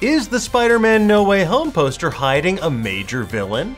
Is the Spider-Man No Way Home poster hiding a major villain?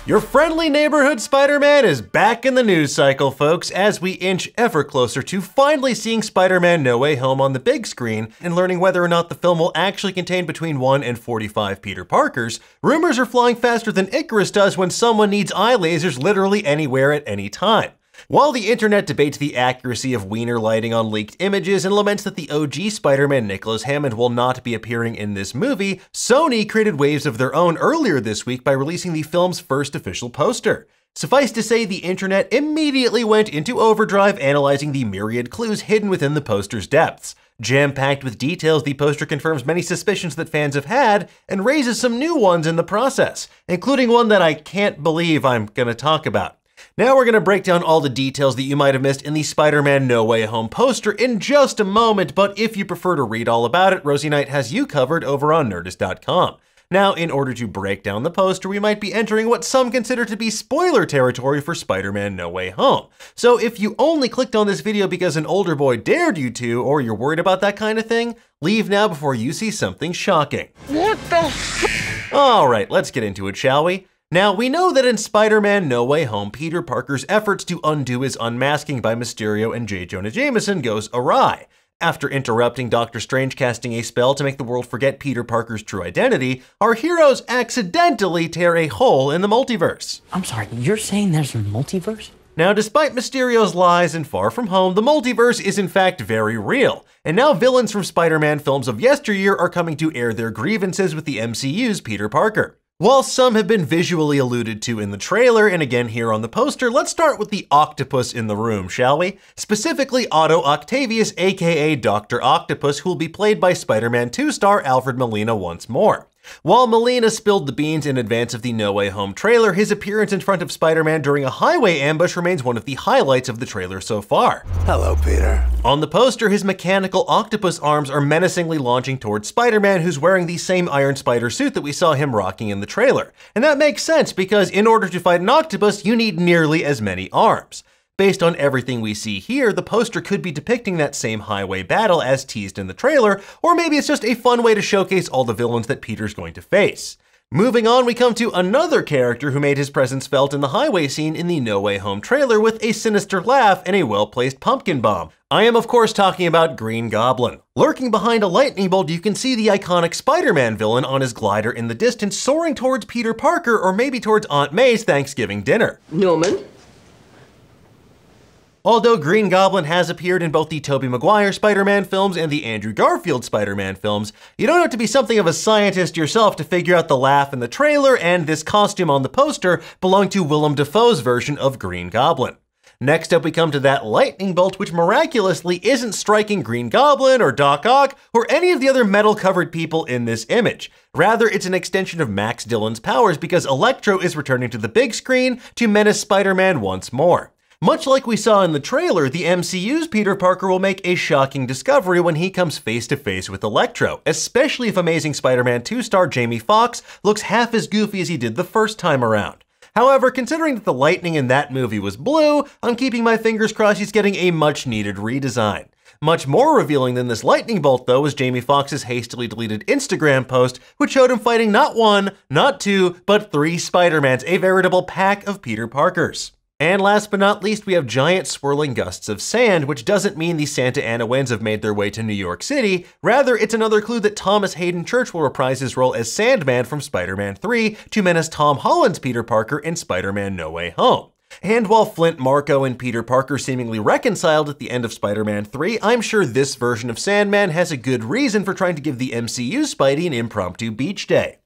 Your friendly neighborhood Spider-Man is back in the news cycle, folks, as we inch ever closer to finally seeing Spider-Man No Way Home on the big screen and learning whether or not the film will actually contain between 1 and 45 Peter Parkers. Rumors are flying faster than Icarus does when someone needs eye lasers literally anywhere at any time. While the internet debates the accuracy of wiener lighting on leaked images and laments that the OG Spider-Man Nicholas Hammond will not be appearing in this movie, Sony created waves of their own earlier this week by releasing the film's first official poster. Suffice to say, the internet immediately went into overdrive analyzing the myriad clues hidden within the poster's depths. Jam-packed with details, the poster confirms many suspicions that fans have had and raises some new ones in the process, including one that I can't believe I'm gonna talk about. Now we're going to break down all the details that you might have missed in the Spider-Man No Way Home poster in just a moment, but if you prefer to read all about it, Rosie Knight has you covered over on Nerdist.com. Now, in order to break down the poster, we might be entering what some consider to be spoiler territory for Spider-Man No Way Home. So if you only clicked on this video because an older boy dared you to, or you're worried about that kind of thing, leave now before you see something shocking. What the f- Alright, let's get into it, shall we? Now, we know that in Spider-Man No Way Home, Peter Parker's efforts to undo his unmasking by Mysterio and J. Jonah Jameson goes awry. After interrupting Doctor Strange casting a spell to make the world forget Peter Parker's true identity, our heroes accidentally tear a hole in the multiverse. I'm sorry, you're saying there's a multiverse? Now, despite Mysterio's lies and Far From Home, the multiverse is in fact very real, and now villains from Spider-Man films of yesteryear are coming to air their grievances with the MCU's Peter Parker. While some have been visually alluded to in the trailer and again here on the poster, let's start with the octopus in the room, shall we? Specifically Otto Octavius, aka Dr. Octopus, who will be played by Spider-Man 2 star Alfred Molina once more. While Molina spilled the beans in advance of the No Way Home trailer, his appearance in front of Spider-Man during a highway ambush remains one of the highlights of the trailer so far. Hello, Peter. On the poster, his mechanical octopus arms are menacingly launching towards Spider-Man, who's wearing the same Iron Spider suit that we saw him rocking in the trailer. And that makes sense because in order to fight an octopus, you need nearly as many arms. Based on everything we see here, the poster could be depicting that same highway battle as teased in the trailer, or maybe it's just a fun way to showcase all the villains that Peter's going to face. Moving on, we come to another character who made his presence felt in the highway scene in the No Way Home trailer with a sinister laugh and a well-placed pumpkin bomb. I am of course talking about Green Goblin. Lurking behind a lightning bolt, you can see the iconic Spider-Man villain on his glider in the distance soaring towards Peter Parker or maybe towards Aunt May's Thanksgiving dinner. Norman? Although Green Goblin has appeared in both the Tobey Maguire Spider-Man films and the Andrew Garfield Spider-Man films, you don't have to be something of a scientist yourself to figure out the laugh in the trailer and this costume on the poster belong to Willem Dafoe's version of Green Goblin. Next up we come to that lightning bolt which miraculously isn't striking Green Goblin or Doc Ock or any of the other metal-covered people in this image. Rather, it's an extension of Max Dillon's powers because Electro is returning to the big screen to menace Spider-Man once more. Much like we saw in the trailer, the MCU's Peter Parker will make a shocking discovery when he comes face to face with Electro, especially if Amazing Spider-Man 2 star Jamie Foxx looks half as goofy as he did the first time around. However, considering that the lightning in that movie was blue, I'm keeping my fingers crossed he's getting a much needed redesign. Much more revealing than this lightning bolt though was Jamie Foxx's hastily deleted Instagram post, which showed him fighting not one, not two, but 3 Spider-Mans, a veritable pack of Peter Parkers. And last but not least, we have giant swirling gusts of sand, which doesn't mean the Santa Ana winds have made their way to New York City. Rather, it's another clue that Thomas Hayden Church will reprise his role as Sandman from Spider-Man 3 to menace Tom Holland's Peter Parker in Spider-Man No Way Home. And while Flint Marko and Peter Parker seemingly reconciled at the end of Spider-Man 3, I'm sure this version of Sandman has a good reason for trying to give the MCU Spidey an impromptu beach day.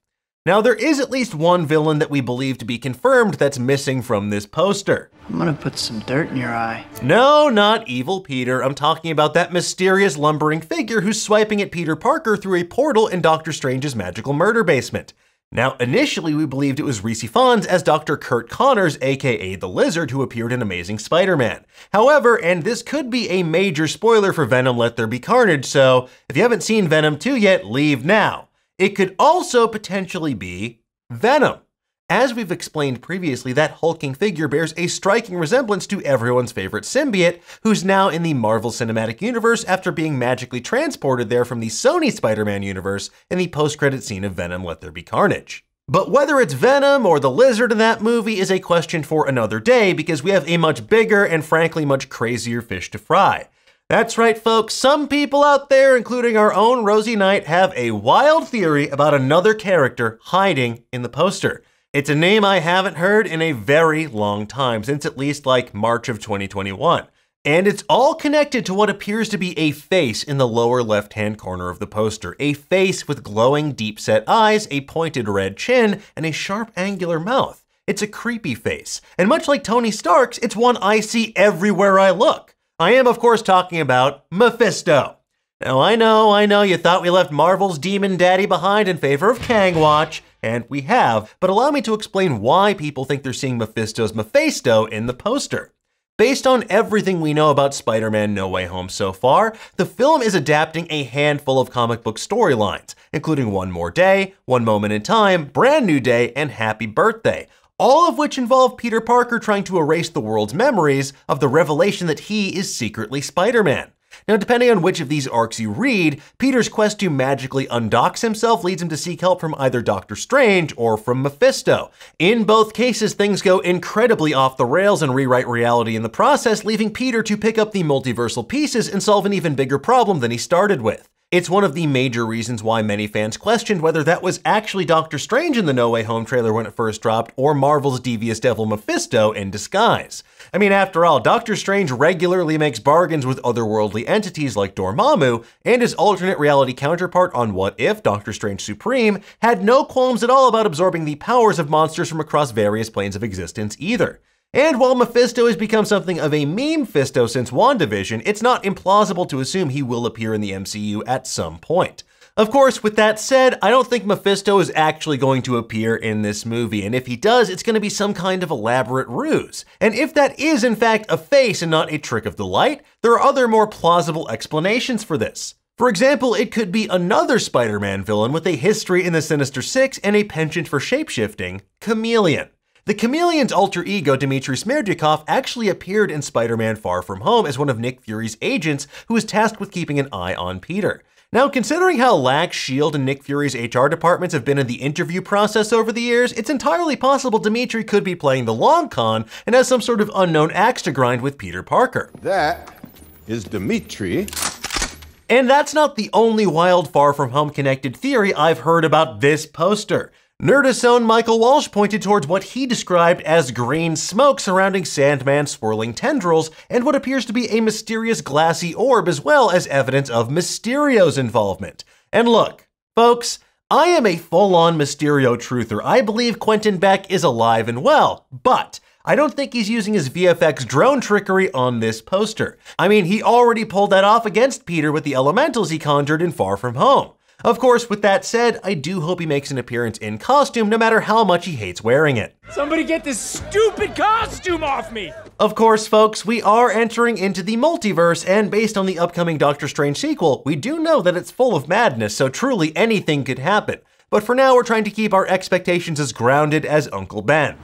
Now, there is at least one villain that we believe to be confirmed that's missing from this poster. I'm gonna put some dirt in your eye. No, not evil Peter. I'm talking about that mysterious lumbering figure who's swiping at Peter Parker through a portal in Doctor Strange's magical murder basement. Now, initially we believed it was Reese Fonz as Dr. Kurt Connors, aka the Lizard, who appeared in Amazing Spider-Man. However, and this could be a major spoiler for Venom Let There Be Carnage, so if you haven't seen Venom 2 yet, leave now. It could also potentially be Venom. As we've explained previously, that hulking figure bears a striking resemblance to everyone's favorite symbiote, who's now in the Marvel Cinematic Universe after being magically transported there from the Sony Spider-Man universe in the post-credit scene of Venom: Let There Be Carnage. But whether it's Venom or the Lizard in that movie is a question for another day, because we have a much bigger and frankly much crazier fish to fry. That's right, folks, some people out there, including our own Rosie Knight, have a wild theory about another character hiding in the poster. It's a name I haven't heard in a very long time, since at least like March of 2021. And it's all connected to what appears to be a face in the lower left-hand corner of the poster. A face with glowing, deep-set eyes, a pointed red chin, and a sharp, angular mouth. It's a creepy face. And much like Tony Stark's, it's one I see everywhere I look. I am, of course, talking about Mephisto. Now, I know, you thought we left Marvel's Demon Daddy behind in favor of Kang Watch, and we have, but allow me to explain why people think they're seeing Mephisto's Mephisto in the poster. Based on everything we know about Spider-Man No Way Home so far, the film is adapting a handful of comic book storylines, including One More Day, One Moment in Time, Brand New Day, and Happy Birthday, all of which involve Peter Parker trying to erase the world's memories of the revelation that he is secretly Spider-Man. Now, depending on which of these arcs you read, Peter's quest to magically undocks himself leads him to seek help from either Doctor Strange or from Mephisto. In both cases, things go incredibly off the rails and rewrite reality in the process, leaving Peter to pick up the multiversal pieces and solve an even bigger problem than he started with. It's one of the major reasons why many fans questioned whether that was actually Doctor Strange in the No Way Home trailer when it first dropped, or Marvel's devious devil Mephisto in disguise. I mean, after all, Doctor Strange regularly makes bargains with otherworldly entities like Dormammu, and his alternate reality counterpart on What If, Doctor Strange Supreme, had no qualms at all about absorbing the powers of monsters from across various planes of existence either. And while Mephisto has become something of a meme-fisto since WandaVision, it's not implausible to assume he will appear in the MCU at some point. Of course, with that said, I don't think Mephisto is actually going to appear in this movie, and if he does, it's going to be some kind of elaborate ruse. And if that is in fact a face and not a trick of the light, there are other more plausible explanations for this. For example, it could be another Spider-Man villain with a history in the Sinister Six and a penchant for shapeshifting, Chameleon. The Chameleon's alter ego, Dmitry Smerdyakov, actually appeared in Spider-Man Far From Home as one of Nick Fury's agents who was tasked with keeping an eye on Peter. Now, considering how lax S.H.I.E.L.D. and Nick Fury's HR departments have been in the interview process over the years, it's entirely possible Dmitry could be playing the long con and has some sort of unknown axe to grind with Peter Parker. That is Dmitry. And that's not the only wild Far From Home connected theory I've heard about this poster. Nerdist's own Michael Walsh pointed towards what he described as green smoke surrounding Sandman's swirling tendrils and what appears to be a mysterious glassy orb, as well as evidence of Mysterio's involvement. And look, folks, I am a full-on Mysterio truther. I believe Quentin Beck is alive and well, but I don't think he's using his VFX drone trickery on this poster. I mean, he already pulled that off against Peter with the elementals he conjured in Far From Home. Of course, with that said, I do hope he makes an appearance in costume no matter how much he hates wearing it. Somebody get this stupid costume off me! Of course, folks, we are entering into the multiverse, and based on the upcoming Doctor Strange sequel, we do know that it's full of madness, so truly anything could happen. But for now, we're trying to keep our expectations as grounded as Uncle Ben.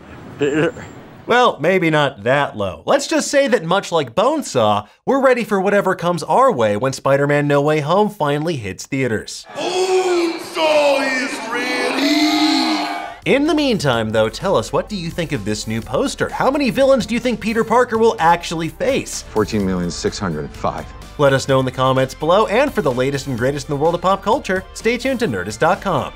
Well, maybe not that low. Let's just say that much like Bonesaw, we're ready for whatever comes our way when Spider-Man No Way Home finally hits theaters. Bonesaw is ready! In the meantime, though, tell us, what do you think of this new poster? How many villains do you think Peter Parker will actually face? 14,605,000. Let us know in the comments below, and for the latest and greatest in the world of pop culture, stay tuned to Nerdist.com.